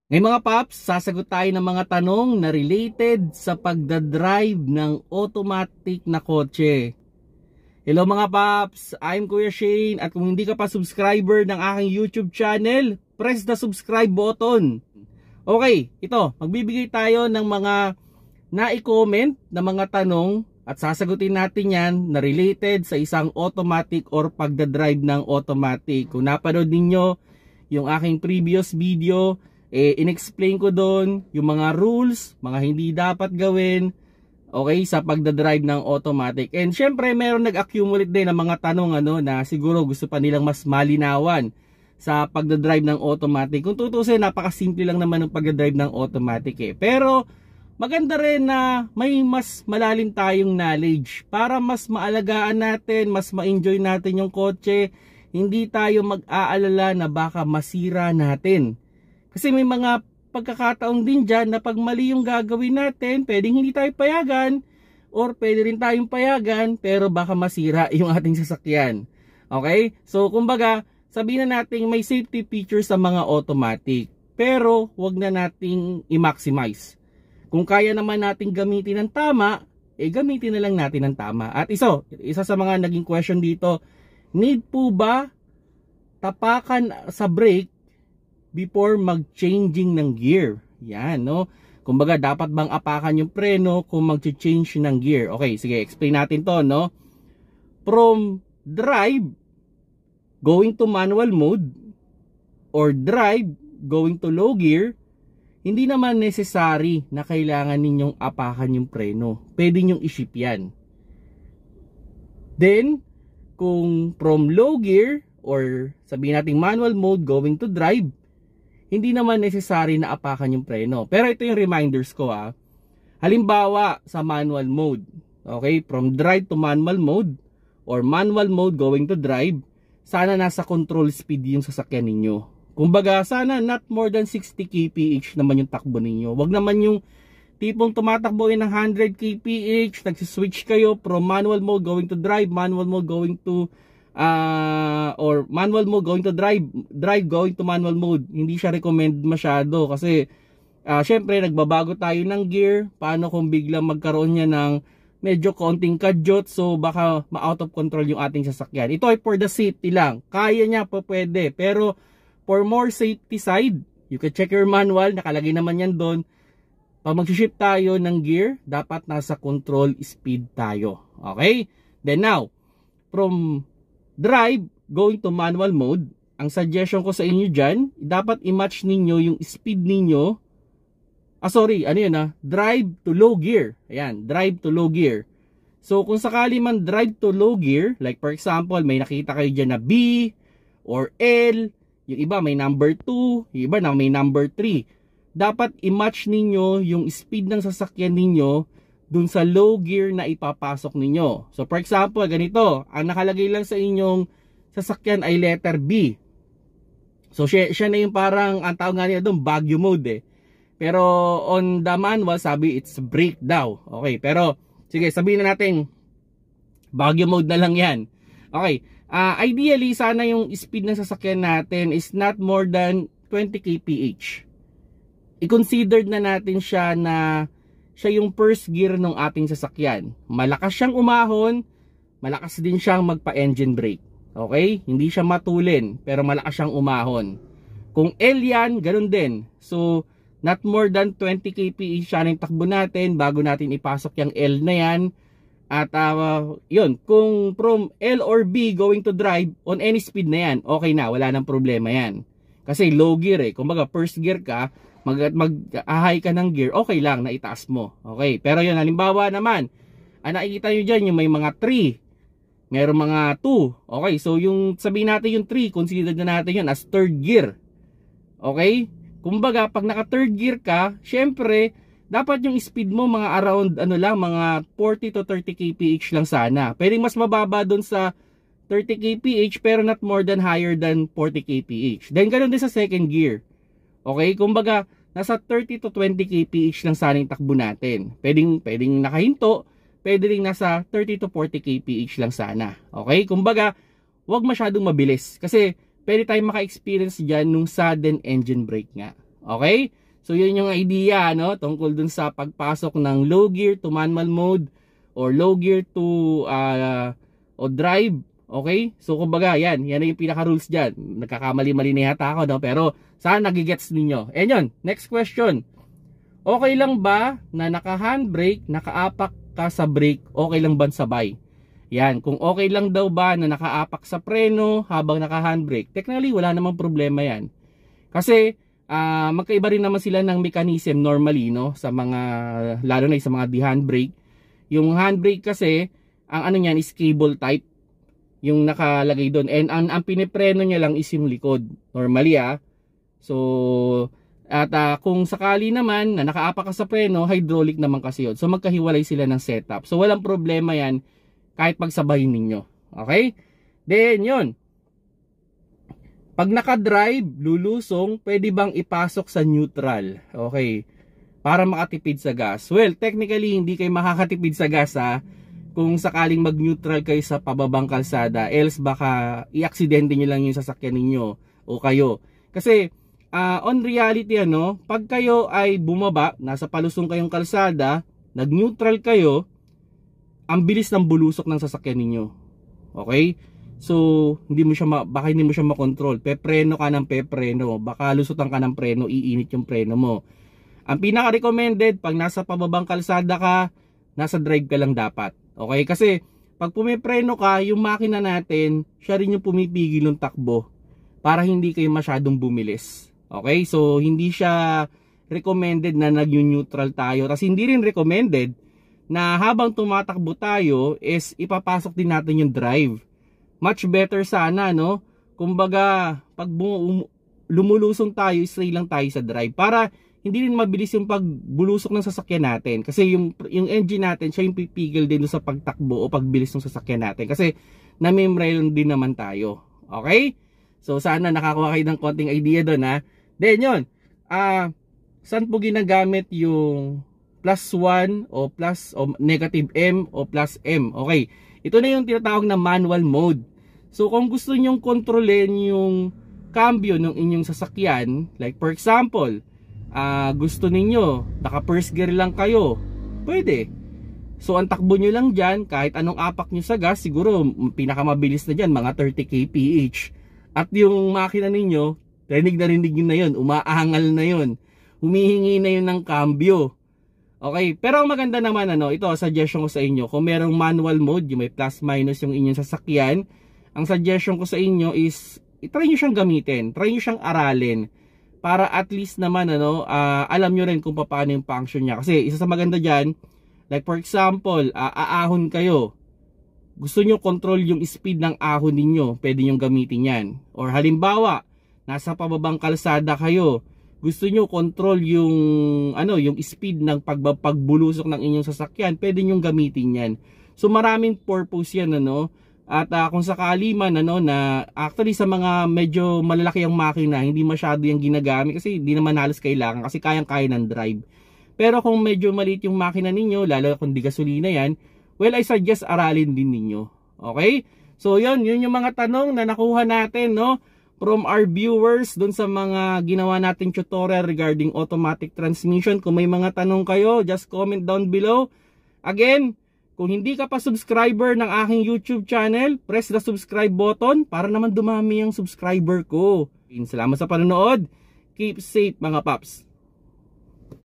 Ngayon mga paps, sasagot tayo ng mga tanong na related sa pagdadrive ng automatic na kotse. Hello mga paps, I'm Kuya Shane at kung hindi ka pa subscriber ng aking YouTube channel, press the subscribe button. Okay, ito, magbibigay tayo ng mga na-comment na mga tanong at sasagutin natin yan na related sa isang automatic or pagdadrive ng automatic. Kung napanood ninyo yung aking previous video, in-explain ko doon yung mga rules, mga hindi dapat gawin, okay, sa pagdadrive ng automatic. And syempre, meron nag-accumulate din ng mga tanong na siguro gusto pa nilang mas malinawan sa pagdadrive ng automatic. Kung tutusin, napakasimple lang naman ng pagdadrive ng automatic Pero maganda rin na may mas malalim tayong knowledge para mas maalagaan natin, mas ma-enjoy natin yung kotse. Hindi tayo mag-aalala na baka masira natin. Kasi may mga pagkakataon din dyan na pag mali yung gagawin natin, pwedeng hindi tayo payagan or pwede rin tayong payagan pero baka masira yung ating sasakyan. Okay? So kumbaga, sabihin na natin may safety features sa mga automatic pero wag na nating i-maximize. Kung kaya naman nating gamitin ng tama, gamitin na lang natin ng tama. At isa sa mga naging question dito, need po ba tapakan sa brake before mag-changing ng gear? Yan, no? Kumbaga, dapat bang apakan yung preno kung mag-change ng gear? Okay, sige, explain natin to, no? From drive, going to manual mode, or drive, going to low gear, hindi naman necessary na kailangan ninyong apakan yung preno. Pwede nyong i-shift yan. Then, kung from low gear, or sabihin natin manual mode, going to drive, hindi naman necessary na apakan yung preno. Pero ito yung reminders ko Halimbawa sa manual mode, okay, from drive to manual mode or manual mode going to drive, sana nasa control speed yung sasakyan ninyo. Kumbaga, sana not more than 60 kph naman yung takbo ninyo. Wag naman yung tipong tumatakbo ng 100 kph, nagsiswitch kayo from manual mode going to drive, manual mode going to or manual mode going to drive going to manual mode. Hindi siya recommend masyado kasi syempre nagbabago tayo ng gear. Paano kung biglang magkaroon niya ng medyo konting kadyot, so baka ma-out of control yung ating sasakyan. Ito ay for the safety lang. Kaya niya pa pwede, pero for more safety side, you can check your manual, nakalagay naman yan doon. Pag mag-shift tayo ng gear, dapat nasa control speed tayo. Okay? Then now, from drive going to manual mode, ang suggestion ko sa inyo dyan, dapat i-match ninyo yung speed ninyo. Drive to low gear. Ayan, drive to low gear. So kung sakali man drive to low gear, like for example, may nakita kayo dyan na B or L, yung iba may number 2, yung iba na may number 3. Dapat i-match ninyo yung speed ng sasakyan ninyo dun sa low gear na ipapasok ninyo. So for example, ganito, ang nakalagay lang sa inyong sasakyan ay letter B. So siya na yung parang, ang tawag nga nila doon, Baguio mode Pero on the manual, sabi it's brake daw. Okay, pero sige, sabihin na natin Baguio mode na lang yan. Okay, ideally, sana yung speed ng sasakyan natin is not more than 20 kph. I-considered na natin siya na siya yung first gear ng ating sasakyan. Malakas siyang umahon, malakas din siyang magpa-engine brake. Okay? Hindi siya matulin, pero malakas siyang umahon. Kung L yan, ganun din. So, not more than 20 kph siya ng takbo natin bago natin ipasok yung L na yan. At yun, kung from L or B going to drive, on any speed na yan, okay na, wala nang problema yan. Kasi low gear kumbaga first gear ka, mag-ahay ka ng gear, okay lang na itaas mo. Okay, pero yun, halimbawa naman, nakikita nyo dyan yung may mga 3, meron mga 2. Okay, so yung sabihin natin yung 3, consider na natin yun as third gear. Okay, kumbaga pag naka third gear ka, syempre dapat yung speed mo mga around mga 40 to 30 kph lang sana. Pwedeng mas mababa dun sa 30 kph pero not more than higher than 40 kph. Then ganoon din sa second gear. Okay, kumbaga nasa 30 to 20 kph lang sana yung takbo natin. Pwedeng nakahinto, pwede rin nasa 30 to 40 kph lang sana. Okay, kumbaga wag masyadong mabilis kasi pwede tayong maka-experience diyan nung sudden engine brake nga. Okay? So yun yung idea, no, tungkol dun sa pagpasok ng low gear to manual mode or low gear to o drive. Okay? So kumbaga, yan na yung pinaka rules diyan. Nagkakamali-mali na yata ako, no, pero sana nagigets ninyo. And yun, next question. Okay lang ba na naka-handbrake, nakaapak ka sa brake, okay lang ba sabay? Yan, kung okay lang daw ba na nakaapak sa preno habang naka-handbrake, technically wala namang problema yan. Kasi magkaiba rin naman sila ng mechanism normally, no, sa mga, lalo na sa mga di-handbrake. Yung handbrake kasi, ang ano niyan is cable type, yung nakalagay doon, and ang pinipreno niya lang is yung likod normally. So at kung sakali naman na nakaapak ka sa preno, hydraulic naman kasi yun, so magkahiwalay sila ng setup, so walang problema yan kahit pagsabayin ninyo. Okay, then yun, pag naka-drive, lulusong, pwede bang ipasok sa neutral? Okay, para makatipid sa gas. Well, technically, hindi kayo makakatipid sa gas kung sakaling mag-neutral kayo sa pababang kalsada. Else baka i-aksidente nyo lang yung sasakyan ninyo o kayo. Kasi, on reality, pag kayo ay bumaba, nasa palusong kayong kalsada, nag-neutral kayo, ang bilis ng bulusok ng sasakyan ninyo. Okay? So, baka hindi mo siya makontrol. Pepreno ka ng pepreno. Baka lusutan ka ng preno, iinit yung preno mo. Ang pinaka-recommended, pag nasa pababang kalsada ka, nasa drive ka lang dapat. Okay? Kasi, pag pumipreno ka, yung makina natin, siya rin yung pumipigil ng takbo para hindi kayo masyadong bumilis. Okay? So, hindi siya recommended na nag-neutral tayo. Tapos, hindi rin recommended na habang tumatakbo tayo, is ipapasok din natin yung drive. Much better sana, no? Kumbaga, pag lumulusong tayo, stay lang tayo sa drive para hindi rin mabilis yung pagbulusok ng sasakyan natin. Kasi yung engine natin, siya yung pipigil din sa pagtakbo o pagbilis ng sasakyan natin. Kasi namimrail din naman tayo. Okay? So, sana nakakuha kayo ng konting idea doon, Then, yun. Saan po ginagamit yung +1 o plus o negative M o plus M? Okay. Ito na yung tinatawag na manual mode. So kung gusto nyong kontrolin yung cambio ng inyong sasakyan, like for example, gusto ninyo naka first gear lang kayo, pwede. So ang takbo nyo lang dyan, kahit anong apak nyo sa gas, siguro pinakamabilis na dyan, mga 30 kph. At yung makina ninyo, rinig na yun, umaangal na yun, humihingi na yun ng cambio. Okay, pero ang maganda naman, ito suggestion ko sa inyo, kung merong manual mode, yung may plus minus yung inyong sasakyan, ang suggestion ko sa inyo is try nyo siyang gamitin, try nyo siyang aralin para at least naman alam nyo rin kung paano yung function niya. Kasi isa sa maganda dyan, like for example, aahon kayo, gusto nyo control yung speed ng ahon ninyo, pwede nyo gamitin yan. Or halimbawa, nasa pababang kalsada kayo, gusto nyo control yung yung speed ng pagbulusok ng inyong sasakyan, pwede nyo gamitin yan. So maraming purpose yan, at kung sakali man na actually sa mga medyo malalaki ang makina, hindi masyado yung ginagamit kasi hindi naman halos kailangan kasi kayang-kaya ng drive. Pero kung medyo maliit yung makina ninyo, lalo kung di gasolina yan, well, I suggest aralin din ninyo. Okay? So yun yung mga tanong na nakuha natin, from our viewers dun sa mga ginawa nating tutorial regarding automatic transmission. Kung may mga tanong kayo, just comment down below. Again, kung hindi ka pa subscriber ng aking YouTube channel, press the subscribe button para naman dumami yung subscriber ko. Salamat sa panonood. Keep safe mga paps.